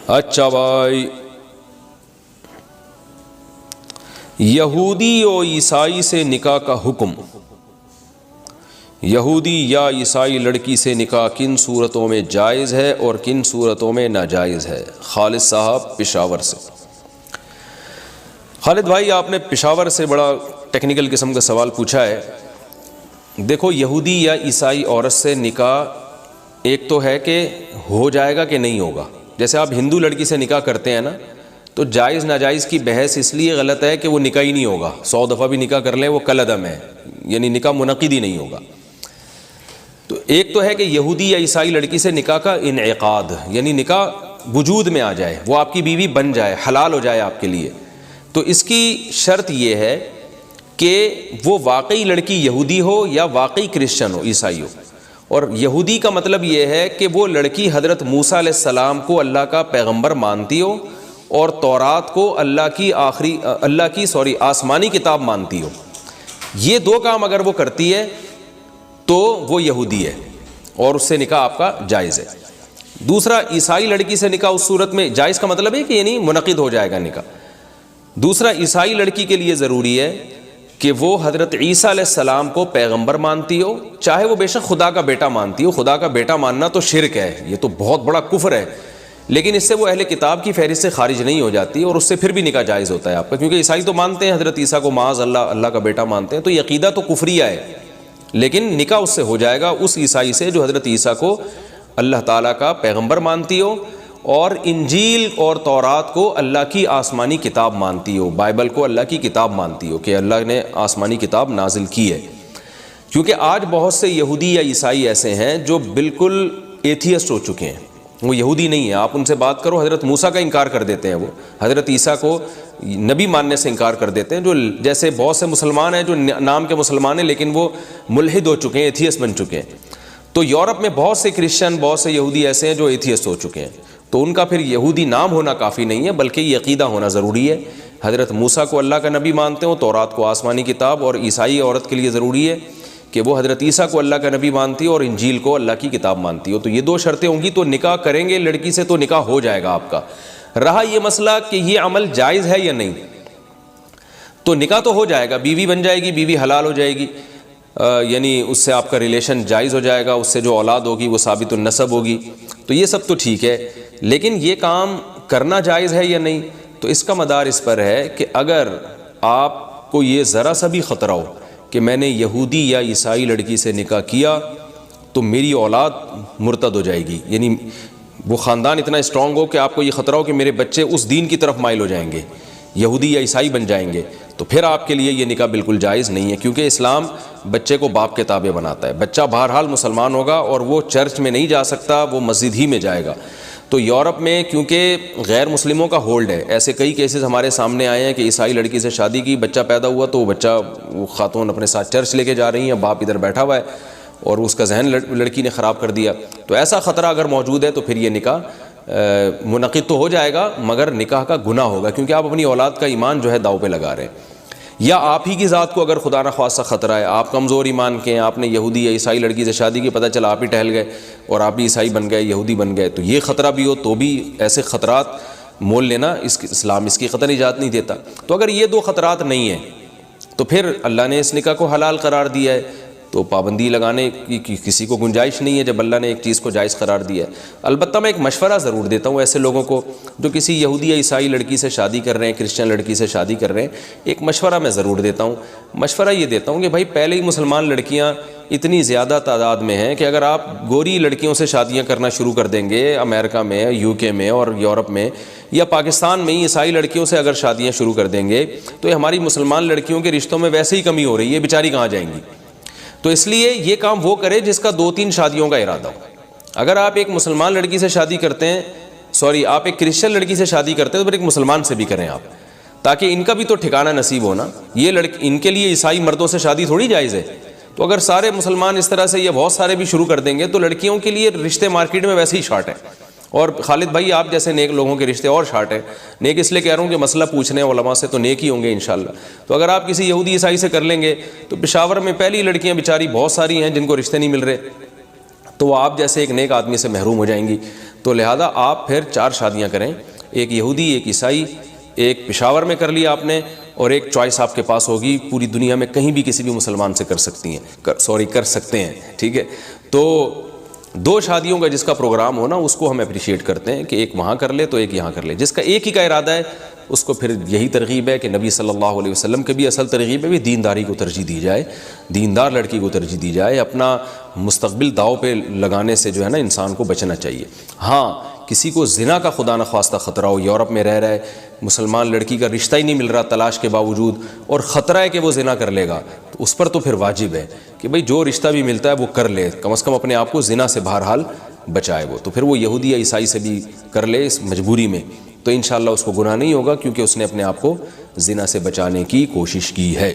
اچھا بھائی، یہودی اور عیسائی سے نکاح کا حکم۔ یہودی یا عیسائی لڑکی سے نکاح کن صورتوں میں جائز ہے اور کن صورتوں میں ناجائز ہے؟ خالد صاحب پشاور سے۔ خالد بھائی، آپ نے پشاور سے بڑا ٹیکنیکل قسم کا سوال پوچھا ہے۔ دیکھو، یہودی یا عیسائی عورت سے نکاح ایک تو ہے کہ ہو جائے گا کہ نہیں ہوگا۔ جیسے آپ ہندو لڑکی سے نکاح کرتے ہیں نا، تو جائز ناجائز کی بحث اس لیے غلط ہے کہ وہ نکاح ہی نہیں ہوگا۔ 100 دفعہ بھی نکاح کر لیں وہ کل عدم ہے، یعنی نکاح منعقد ہی نہیں ہوگا۔ تو ایک تو ہے کہ یہودی یا عیسائی لڑکی سے نکاح کا انعقاد، یعنی نکاح وجود میں آ جائے، وہ آپ کی بیوی بن جائے، حلال ہو جائے آپ کے لیے۔ تو اس کی شرط یہ ہے کہ وہ واقعی لڑکی یہودی ہو یا واقعی کرسچن ہو، عیسائی ہو۔ اور یہودی کا مطلب یہ ہے کہ وہ لڑکی حضرت موسیٰ علیہ السلام کو اللہ کا پیغمبر مانتی ہو اور تورات کو اللہ کی آسمانی کتاب مانتی ہو۔ یہ دو کام اگر وہ کرتی ہے تو وہ یہودی ہے اور اس سے نکاح آپ کا جائز ہے۔ دوسرا، عیسائی لڑکی سے نکاح اس صورت میں جائز کا مطلب ہے کہ یعنی منعقد ہو جائے گا نکاح۔ دوسرا، عیسائی لڑکی کے لیے ضروری ہے کہ وہ حضرت عیسیٰ علیہ السلام کو پیغمبر مانتی ہو، چاہے وہ بے شک خدا کا بیٹا مانتی ہو۔ خدا کا بیٹا ماننا تو شرک ہے، یہ تو بہت بڑا کفر ہے، لیکن اس سے وہ اہل کتاب کی فہرست سے خارج نہیں ہو جاتی اور اس سے پھر بھی نکاح جائز ہوتا ہے آپ کا، کیونکہ عیسائی تو مانتے ہیں حضرت عیسیٰ کو معاذ اللہ کا بیٹا مانتے ہیں، تو یہ عقیدہ تو کفریہ ہے، لیکن نکاح اس سے ہو جائے گا، اس عیسائی سے جو حضرت عیسیٰ کو اللہ تعالیٰ کا پیغمبر مانتی ہو اور انجیل اور تورات کو اللہ کی آسمانی کتاب مانتی ہو، بائبل کو اللہ کی کتاب مانتی ہو کہ اللہ نے آسمانی کتاب نازل کی ہے۔ کیونکہ آج بہت سے یہودی یا عیسائی ایسے ہیں جو بالکل ایتھیسٹ ہو چکے ہیں، وہ یہودی نہیں ہیں۔ آپ ان سے بات کرو، حضرت موسیٰ کا انکار کر دیتے ہیں، وہ حضرت عیسیٰ کو نبی ماننے سے انکار کر دیتے ہیں۔ جو جیسے بہت سے مسلمان ہیں جو نام کے مسلمان ہیں لیکن وہ ملحد ہو چکے ہیں، ایتھیسٹ بن چکے ہیں۔ تو یورپ میں بہت سے کرسچن، بہت سے یہودی ایسے ہیں جو ایتھیسٹ ہو چکے ہیں، تو ان کا پھر یہودی نام ہونا کافی نہیں ہے، بلکہ یہ عقیدہ ہونا ضروری ہے۔ حضرت موسیٰ کو اللہ کا نبی مانتے ہو، تورات کو آسمانی کتاب، اور عیسائی عورت کے لیے ضروری ہے کہ وہ حضرت عیسیٰ کو اللہ کا نبی مانتی ہو اور انجیل کو اللہ کی کتاب مانتی ہو۔ تو یہ دو شرطیں ہوں گی تو نکاح کریں گے لڑکی سے تو نکاح ہو جائے گا آپ کا۔ رہا یہ مسئلہ کہ یہ عمل جائز ہے یا نہیں، تو نکاح تو ہو جائے گا، بیوی بن جائے گی، بیوی حلال ہو جائے گی، یعنی اس سے آپ کا ریلیشن جائز ہو جائے گا، اس سے جو اولاد ہوگی وہ ثابت النسب ہوگی، تو یہ سب تو ٹھیک ہے۔ لیکن یہ کام کرنا جائز ہے یا نہیں، تو اس کا مدار اس پر ہے کہ اگر آپ کو یہ ذرا سا بھی خطرہ ہو کہ میں نے یہودی یا عیسائی لڑکی سے نکاح کیا تو میری اولاد مرتد ہو جائے گی، یعنی وہ خاندان اتنا اسٹرانگ ہو کہ آپ کو یہ خطرہ ہو کہ میرے بچے اس دین کی طرف مائل ہو جائیں گے، یہودی یا عیسائی بن جائیں گے، تو پھر آپ کے لیے یہ نکاح بالکل جائز نہیں ہے، کیونکہ اسلام بچے کو باپ کے تابع بناتا ہے۔ بچہ بہرحال مسلمان ہوگا اور وہ چرچ میں نہیں جا سکتا، وہ مسجد ہی میں جائے گا۔ تو یورپ میں کیونکہ غیر مسلموں کا ہولڈ ہے، ایسے کئی کیسز ہمارے سامنے آئے ہیں کہ عیسائی لڑکی سے شادی کی، بچہ پیدا ہوا تو وہ خاتون اپنے ساتھ چرچ لے کے جا رہی ہیں، باپ ادھر بیٹھا ہوا ہے اور اس کا ذہن لڑکی نے خراب کر دیا۔ تو ایسا خطرہ اگر موجود ہے تو پھر یہ نکاح منعقد تو ہو جائے گا مگر نکاح کا گناہ ہوگا، کیونکہ آپ اپنی اولاد کا ایمان جو ہے داؤ پہ لگا رہے ہیں۔ یا آپ ہی کی ذات کو اگر خدا نخواستہ خطرہ ہے، آپ کمزور ایمان کے ہیں، آپ نے یہودی یا عیسائی لڑکی سے شادی کی، پتہ چلا آپ ہی ٹہل گئے اور آپ بھی عیسائی بن گئے، یہودی بن گئے، تو یہ خطرہ بھی ہو تو بھی ایسے خطرات مول لینا اسلام اس کی قطعی اجازت نہیں دیتا۔ تو اگر یہ دو خطرات نہیں ہیں تو پھر اللہ نے اس نکاح کو حلال قرار دیا ہے، تو پابندی لگانے کی کسی کو گنجائش نہیں ہے جب اللہ نے ایک چیز کو جائز قرار دیا ہے۔ البتہ میں ایک مشورہ ضرور دیتا ہوں ایسے لوگوں کو جو کسی یہودی یا عیسائی لڑکی سے شادی کر رہے ہیں، کرسچن لڑکی سے شادی کر رہے ہیں، ایک مشورہ میں ضرور دیتا ہوں۔ مشورہ یہ دیتا ہوں کہ بھائی پہلے ہی مسلمان لڑکیاں اتنی زیادہ تعداد میں ہیں کہ اگر آپ گوری لڑکیوں سے شادیاں کرنا شروع کر دیں گے امریکہ میں، یو کے میں اور یورپ میں یا پاکستان میں ہی عیسائی لڑکیوں سے اگر شادیاں شروع کر دیں گے تو یہ ہماری مسلمان لڑکیوں کے رشتوں میں ویسے ہی کمی ہو رہی ہے، بیچاری کہاں جائیں گی؟ تو اس لیے یہ کام وہ کرے جس کا 2-3 شادیوں کا ارادہ ہو۔ اگر آپ ایک مسلمان لڑکی سے شادی کرتے ہیں، آپ ایک کرسچن لڑکی سے شادی کرتے ہیں تو پھر ایک مسلمان سے بھی کریں آپ، تاکہ ان کا بھی تو ٹھکانہ نصیب ہونا۔ یہ ان کے لیے عیسائی مردوں سے شادی تھوڑی جائز ہے، تو اگر سارے مسلمان اس طرح سے یا بہت سارے بھی شروع کر دیں گے تو لڑکیوں کے لیے رشتے مارکیٹ میں ویسے ہی شارٹ ہیں، اور خالد بھائی آپ جیسے نیک لوگوں کے رشتے اور شارٹ ہیں۔ نیک اس لیے کہہ رہا ہوں کہ مسئلہ پوچھنے علماء سے تو نیک ہی ہوں گے انشاءاللہ۔ تو اگر آپ کسی یہودی عیسائی سے کر لیں گے تو پشاور میں پہلی لڑکیاں بیچاری بہت ساری ہیں جن کو رشتے نہیں مل رہے، تو وہ آپ جیسے ایک نیک آدمی سے محروم ہو جائیں گی. تو لہذا آپ پھر 4 شادیاں کریں, ایک یہودی, ایک عیسائی, ایک پشاور میں کر لیا آپ نے, اور ایک چوائس آپ کے پاس ہوگی پوری دنیا میں کہیں بھی کسی بھی مسلمان سے کر سکتے ہیں. ٹھیک ہے, تو 2 شادیوں کا جس کا پروگرام ہونا اس کو ہم اپریشیٹ کرتے ہیں کہ ایک وہاں کر لے تو ایک یہاں کر لے. جس کا ایک ہی کا ارادہ ہے اس کو پھر یہی ترغیب ہے کہ نبی صلی اللہ علیہ وسلم کے بھی اصل ترغیب ہے بھی دینداری کو ترجیح دی جائے, دیندار لڑکی کو ترجیح دی جائے. اپنا مستقبل داؤ پہ لگانے سے جو ہے نا انسان کو بچنا چاہیے. ہاں کسی کو زنا کا خدا نخواستہ خطرہ ہو, یورپ میں رہ رہا ہے, مسلمان لڑکی کا رشتہ ہی نہیں مل رہا تلاش کے باوجود, اور خطرہ ہے کہ وہ زنا کر لے گا, تو اس پر تو پھر واجب ہے کہ بھئی جو رشتہ بھی ملتا ہے وہ کر لے, کم از کم اپنے آپ کو زنا سے بہرحال بچائے. وہ تو پھر وہ یہودی یا عیسائی سے بھی کر لے اس مجبوری میں, تو انشاءاللہ اس کو گناہ نہیں ہوگا, کیونکہ اس نے اپنے آپ کو زنا سے بچانے کی کوشش کی ہے.